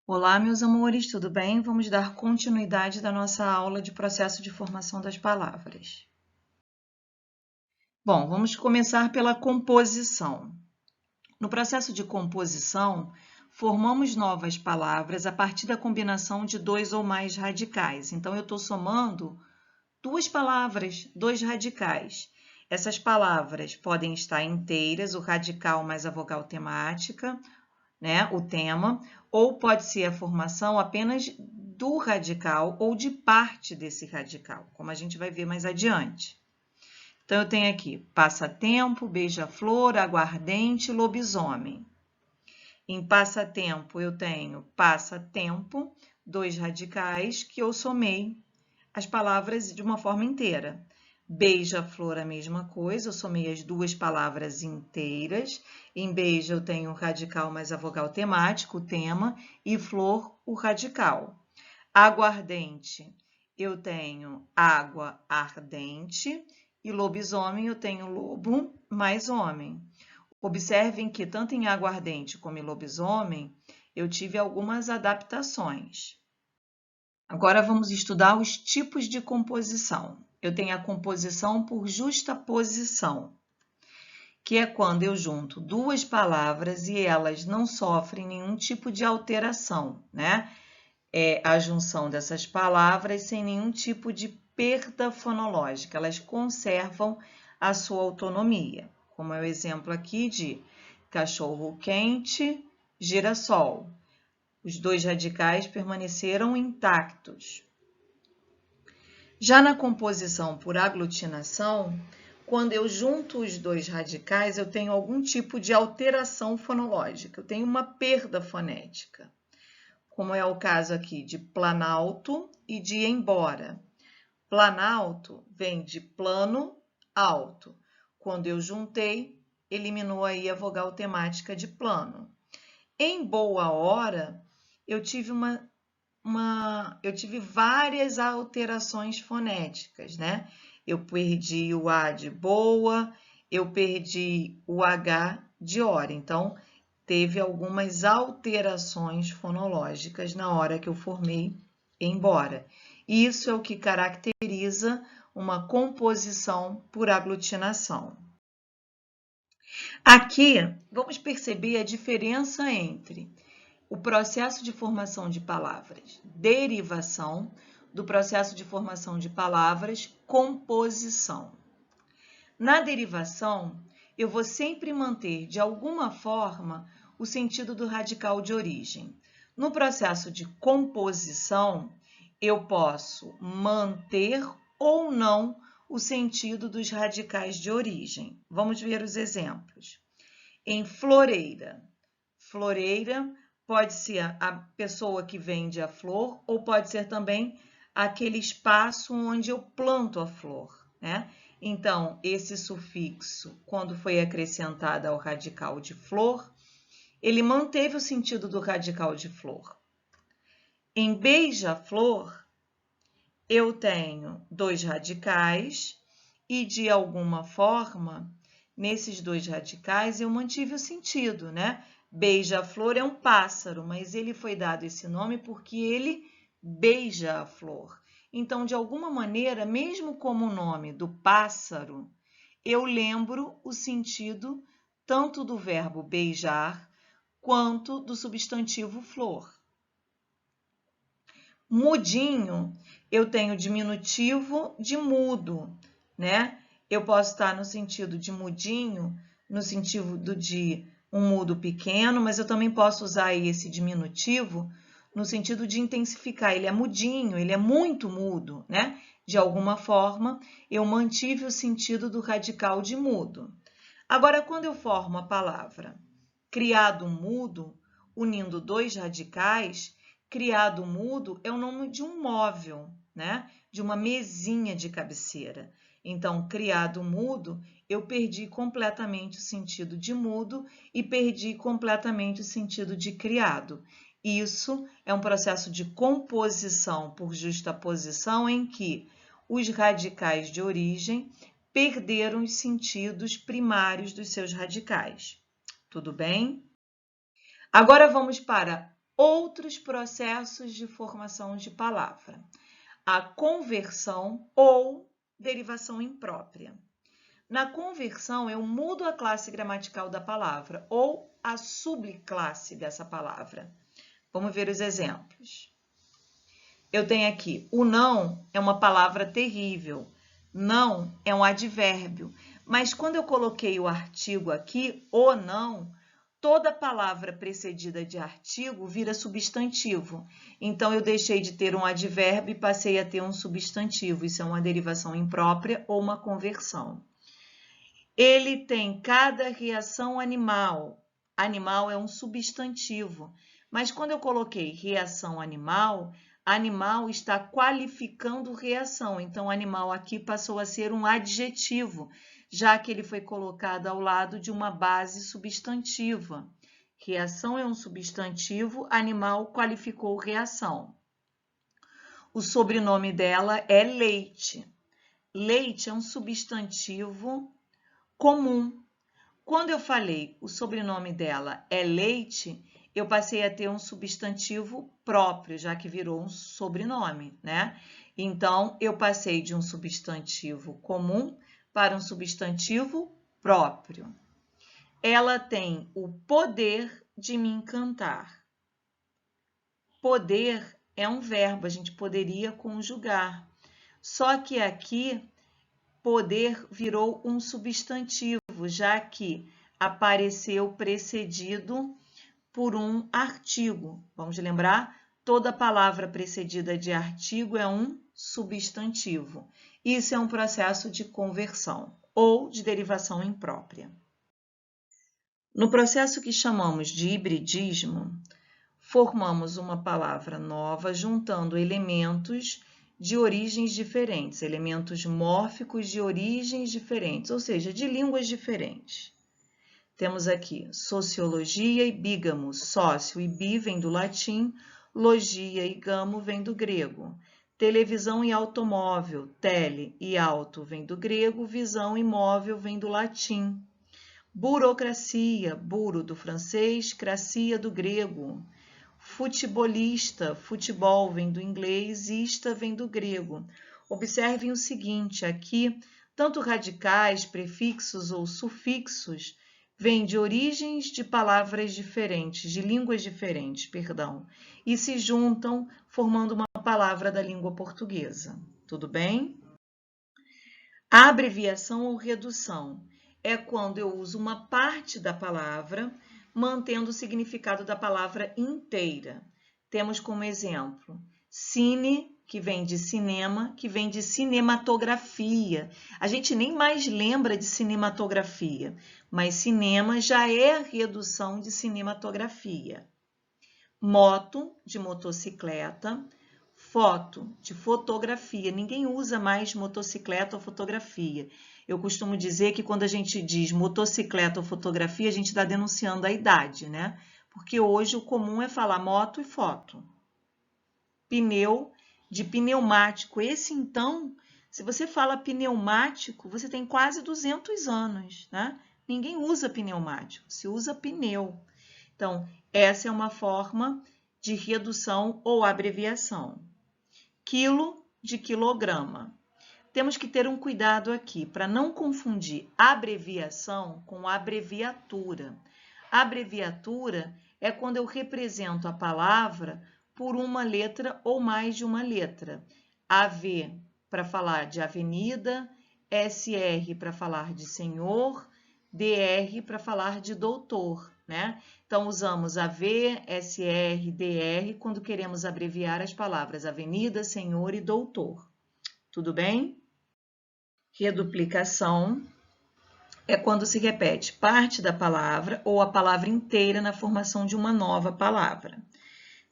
Olá, meus amores, tudo bem? Vamos dar continuidade da nossa aula de processo de formação das palavras. Bom, vamos começar pela composição. No processo de composição, formamos novas palavras a partir da combinação de dois ou mais radicais. Então, eu estou somando duas palavras, dois radicais. Essas palavras podem estar inteiras, o radical mais a vogal temática, né, o tema, ou pode ser a formação apenas do radical ou de parte desse radical, como a gente vai ver mais adiante. Então, eu tenho aqui passatempo, beija-flor, aguardente, lobisomem. Em passatempo, eu tenho passatempo, dois radicais que eu somei as palavras de uma forma inteira. Beija-flor, a mesma coisa, eu somei as duas palavras inteiras. Em beija, eu tenho o radical mais a vogal temática, o tema, e flor, o radical. Aguardente, eu tenho água ardente, e lobisomem, eu tenho lobo mais homem. Observem que tanto em aguardente como em lobisomem, eu tive algumas adaptações. Agora vamos estudar os tipos de composição. Eu tenho a composição por justaposição, que é quando eu junto duas palavras e elas não sofrem nenhum tipo de alteração, né? É a junção dessas palavras sem nenhum tipo de perda fonológica, elas conservam a sua autonomia, como é o exemplo aqui de cachorro quente, girassol. Os dois radicais permaneceram intactos. Já na composição por aglutinação, quando eu junto os dois radicais, eu tenho algum tipo de alteração fonológica, eu tenho uma perda fonética, como é o caso aqui de planalto e de embora. Planalto vem de plano, alto. Quando eu juntei, eliminou aí a vogal temática de plano. Em boa hora, eu tive várias alterações fonéticas, né? Eu perdi o A de boa, eu perdi o H de hora. Então, teve algumas alterações fonológicas na hora que eu formei embora. Isso é o que caracteriza uma composição por aglutinação. Aqui, vamos perceber a diferença entre o processo de formação de palavras derivação do processo de formação de palavras composição. Na derivação, eu vou sempre manter, de alguma forma, o sentido do radical de origem. No processo de composição, eu posso manter ou não o sentido dos radicais de origem. Vamos ver os exemplos. Em floreira, floreira pode ser a pessoa que vende a flor ou pode ser também aquele espaço onde eu planto a flor, né? Então, esse sufixo, quando foi acrescentado ao radical de flor, ele manteve o sentido do radical de flor. Em beija-flor, eu tenho dois radicais e, de alguma forma, nesses dois radicais, eu mantive o sentido, né? Beija-flor é um pássaro, mas ele foi dado esse nome porque ele beija a flor. Então, de alguma maneira, mesmo como o nome do pássaro, eu lembro o sentido tanto do verbo beijar quanto do substantivo flor. Mudinho, eu tenho diminutivo de mudo, né? Eu posso estar no sentido de mudinho, no sentido de um mudo pequeno, mas eu também posso usar esse diminutivo no sentido de intensificar. Ele é mudinho, ele é muito mudo, né? De alguma forma, eu mantive o sentido do radical de mudo. Agora, quando eu formo a palavra criado mudo, unindo dois radicais, criado mudo é o nome de um móvel, né? De uma mesinha de cabeceira. Então, criado mudo, eu perdi completamente o sentido de mudo e perdi completamente o sentido de criado. Isso é um processo de composição por justaposição em que os radicais de origem perderam os sentidos primários dos seus radicais. Tudo bem? Agora vamos para outros processos de formação de palavra. A conversão ou derivação imprópria. Na conversão, eu mudo a classe gramatical da palavra ou a subclasse dessa palavra. Vamos ver os exemplos. Eu tenho aqui, o não é uma palavra terrível. Não é um advérbio. Mas quando eu coloquei o artigo aqui, o não, toda palavra precedida de artigo vira substantivo. Então, eu deixei de ter um advérbio e passei a ter um substantivo. Isso é uma derivação imprópria ou uma conversão. Ele tem cada reação animal. Animal é um substantivo. Mas quando eu coloquei reação animal, animal está qualificando reação. Então, animal aqui passou a ser um adjetivo, já que ele foi colocado ao lado de uma base substantiva. Reação é um substantivo, animal qualificou reação. O sobrenome dela é Leite. Leite é um substantivo comum. Quando eu falei o sobrenome dela é Leite, eu passei a ter um substantivo próprio, já que virou um sobrenome, né? Então, eu passei de um substantivo comum para um substantivo próprio. Ela tem o poder de me encantar. Poder é um verbo, a gente poderia conjugar. Só que aqui, poder virou um substantivo, já que apareceu precedido por um artigo. Vamos lembrar? Toda palavra precedida de artigo é um substantivo. Isso é um processo de conversão ou de derivação imprópria. No processo que chamamos de hibridismo, formamos uma palavra nova juntando elementos de origens diferentes, elementos mórficos de origens diferentes, ou seja, de línguas diferentes. Temos aqui sociologia e bígamo. Sócio e bi vem do latim, logia e gamo vem do grego. Televisão e automóvel, tele e auto vem do grego, visão e móvel vem do latim. Burocracia, buro do francês, cracia do grego. Futebolista, futebol vem do inglês, ista vem do grego. Observem o seguinte, aqui, tanto radicais, prefixos ou sufixos, vêm de origens de palavras diferentes, de línguas diferentes, perdão, e se juntam formando uma palavra da língua portuguesa. Tudo bem? A abreviação ou redução é quando eu uso uma parte da palavra, mantendo o significado da palavra inteira. Temos como exemplo, cine, que vem de cinema, que vem de cinematografia. A gente nem mais lembra de cinematografia, mas cinema já é a redução de cinematografia. Moto, de motocicleta. Foto, de fotografia. Ninguém usa mais motocicleta ou fotografia. Eu costumo dizer que quando a gente diz motocicleta ou fotografia, a gente está denunciando a idade, né? Porque hoje o comum é falar moto e foto. Pneu, de pneumático. Esse, então, se você fala pneumático, você tem quase 200 anos, né? Ninguém usa pneumático, se usa pneu. Então, essa é uma forma de redução ou abreviação. Quilo, de quilograma. Temos que ter um cuidado aqui para não confundir abreviação com abreviatura. Abreviatura é quando eu represento a palavra por uma letra ou mais de uma letra. AV para falar de avenida, SR para falar de senhor, DR para falar de doutor, né? Então, usamos AV, SR, DR quando queremos abreviar as palavras avenida, senhor e doutor. Tudo bem? Reduplicação é quando se repete parte da palavra ou a palavra inteira na formação de uma nova palavra.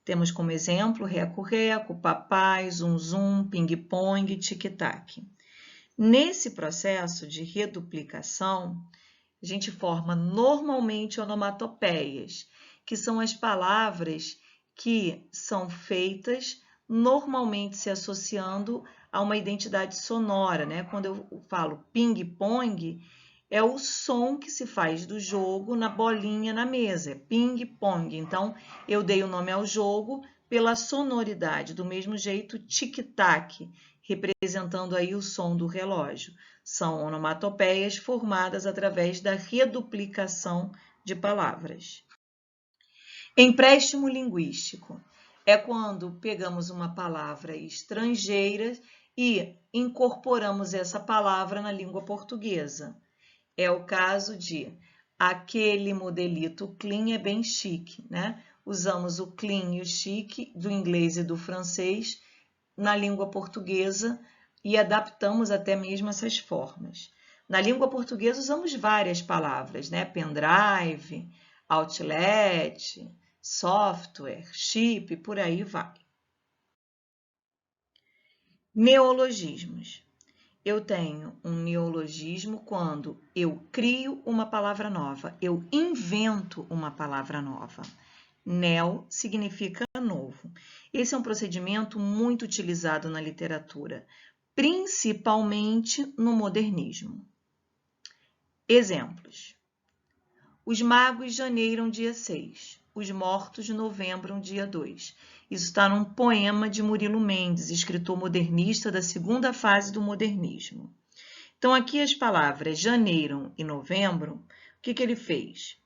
Temos como exemplo reco-reco, papai, zum-zum, ping-pong, tic-tac. Nesse processo de reduplicação, a gente forma normalmente onomatopeias, que são as palavras que são feitas normalmente se associando a uma identidade sonora, né? Quando eu falo ping-pong, é o som que se faz do jogo na bolinha na mesa, é ping-pong. Então, eu dei o nome ao jogo pela sonoridade, do mesmo jeito, tic-tac, representando aí o som do relógio. São onomatopeias formadas através da reduplicação de palavras. Empréstimo linguístico é quando pegamos uma palavra estrangeira e incorporamos essa palavra na língua portuguesa. É o caso de aquele modelito clean é bem chique, né? Usamos o clean e o chique do inglês e do francês na língua portuguesa e adaptamos até mesmo essas formas. Na língua portuguesa usamos várias palavras, né? Pendrive, outlet, software, chip, por aí vai. Neologismos. Eu tenho um neologismo quando eu crio uma palavra nova, eu invento uma palavra nova. Neo significa novo. Esse é um procedimento muito utilizado na literatura, principalmente no modernismo. Exemplos. Os magos janeiram dia 6, os mortos novembram dia 2. Isso está num poema de Murilo Mendes, escritor modernista da segunda fase do modernismo. Então, aqui as palavras janeiram e novembro, o que ele fez?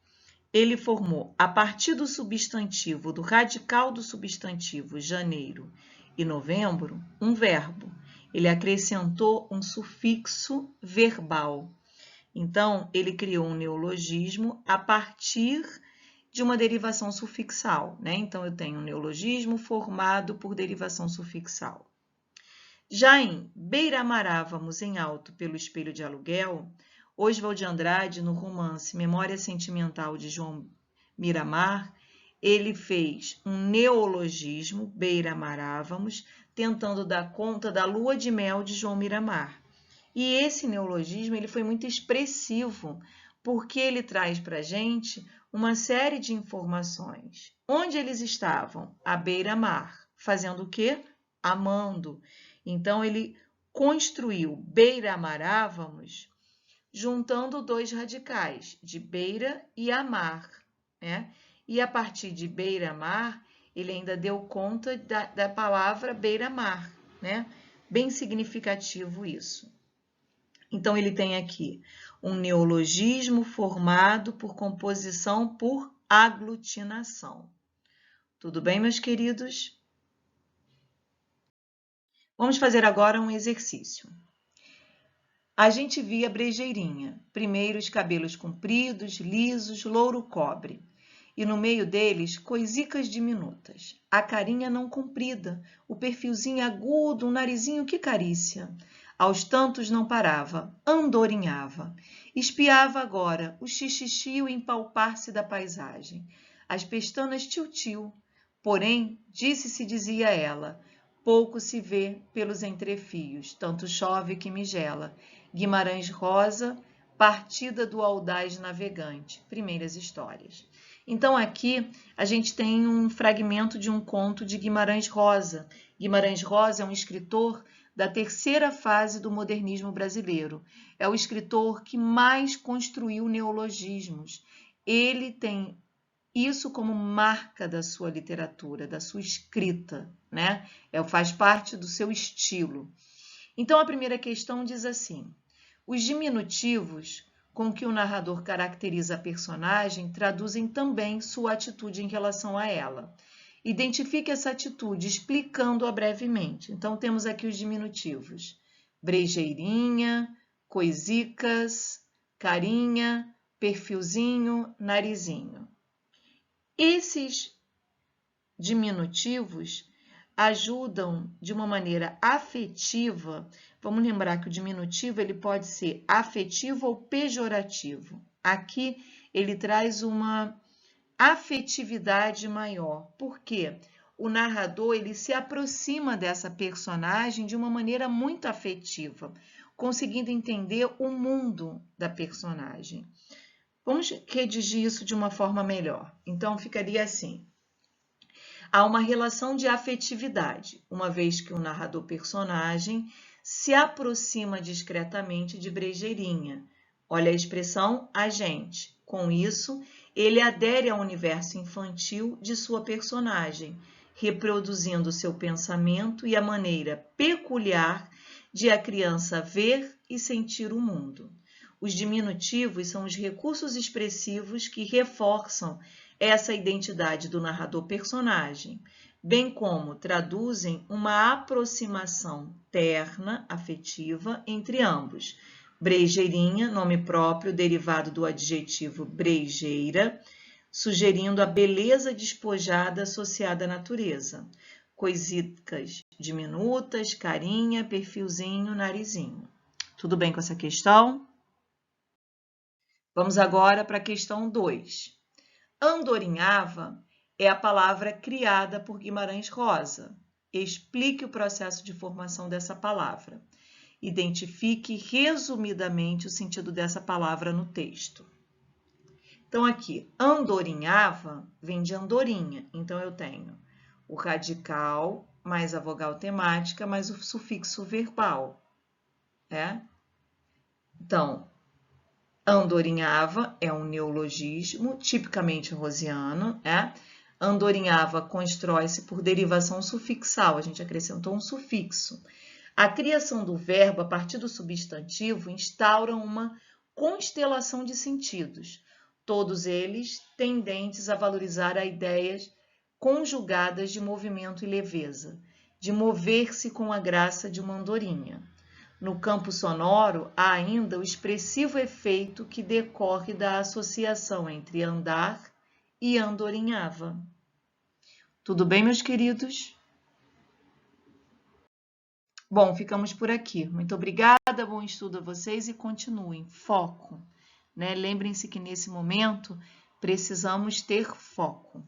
Ele formou, a partir do substantivo, do radical do substantivo janeiro e novembro, um verbo. Ele acrescentou um sufixo verbal. Então, ele criou um neologismo a partir de uma derivação sufixal, né? Então, eu tenho um neologismo formado por derivação sufixal. Já em beiramarávamos em alto pelo espelho de aluguel, Oswald de Andrade, no romance Memória Sentimental de João Miramar, ele fez um neologismo, beiramarávamos, tentando dar conta da lua de mel de João Miramar. E esse neologismo ele foi muito expressivo, porque ele traz para a gente uma série de informações. Onde eles estavam? À beira-mar. Fazendo o quê? Amando. Então, ele construiu beira-marávamos, juntando dois radicais, de beira e amar, né? E a partir de beira-mar, ele ainda deu conta da palavra beira-mar, né? Bem significativo isso. Então, ele tem aqui um neologismo formado por composição por aglutinação. Tudo bem, meus queridos? Vamos fazer agora um exercício. A gente via brejeirinha, primeiro os cabelos compridos, lisos, louro cobre, e no meio deles coisicas diminutas, a carinha não comprida, o perfilzinho agudo, um narizinho que carícia. Aos tantos não parava, andorinhava. Espiava agora o xixixi o empalpar-se da paisagem. As pestanas tio-tio. Porém, dizia ela, pouco se vê pelos entrefios, tanto chove que me gela. Guimarães Rosa, Partida do Audaz Navegante, primeiras histórias. Então, aqui a gente tem um fragmento de um conto de Guimarães Rosa. Guimarães Rosa é um escritor da terceira fase do modernismo brasileiro. É o escritor que mais construiu neologismos. Ele tem isso como marca da sua literatura, da sua escrita, né? Faz parte do seu estilo. Então, a primeira questão diz assim: os diminutivos com que o narrador caracteriza a personagem traduzem também sua atitude em relação a ela. Identifique essa atitude, explicando-a brevemente. Então, temos aqui os diminutivos: brejeirinha, coisicas, carinha, perfilzinho, narizinho. Esses diminutivos ajudam de uma maneira afetiva. Vamos lembrar que o diminutivo ele pode ser afetivo ou pejorativo. Aqui ele traz uma afetividade maior. Por quê? O narrador ele se aproxima dessa personagem de uma maneira muito afetiva, conseguindo entender o mundo da personagem. Vamos redigir isso de uma forma melhor. Então, ficaria assim. Há uma relação de afetividade, uma vez que o narrador personagem se aproxima discretamente de Brejeirinha, Olha a expressão agente. Com isso, ele adere ao universo infantil de sua personagem, reproduzindo seu pensamento e a maneira peculiar de a criança ver e sentir o mundo. Os diminutivos são os recursos expressivos que reforçam essa identidade do narrador-personagem, bem como traduzem uma aproximação terna, afetiva, entre ambos. Brejeirinha, nome próprio derivado do adjetivo brejeira, sugerindo a beleza despojada associada à natureza. Coisitas diminutas, carinha, perfilzinho, narizinho. Tudo bem com essa questão? Vamos agora para a questão 2. Andorinhava é a palavra criada por Guimarães Rosa. Explique o processo de formação dessa palavra. Identifique resumidamente o sentido dessa palavra no texto. Então, aqui, andorinhava vem de andorinha. Então, eu tenho o radical mais a vogal temática mais o sufixo verbal. Então, andorinhava é um neologismo, tipicamente rosiano. Andorinhava constrói-se por derivação sufixal, a gente acrescentou um sufixo. A criação do verbo a partir do substantivo instaura uma constelação de sentidos, todos eles tendentes a valorizar as ideias conjugadas de movimento e leveza, de mover-se com a graça de uma andorinha. No campo sonoro, há ainda o expressivo efeito que decorre da associação entre andar e andorinhava. Tudo bem, meus queridos? Bom, ficamos por aqui. Muito obrigada, bom estudo a vocês e continuem. Foco, né? Lembrem-se que nesse momento precisamos ter foco.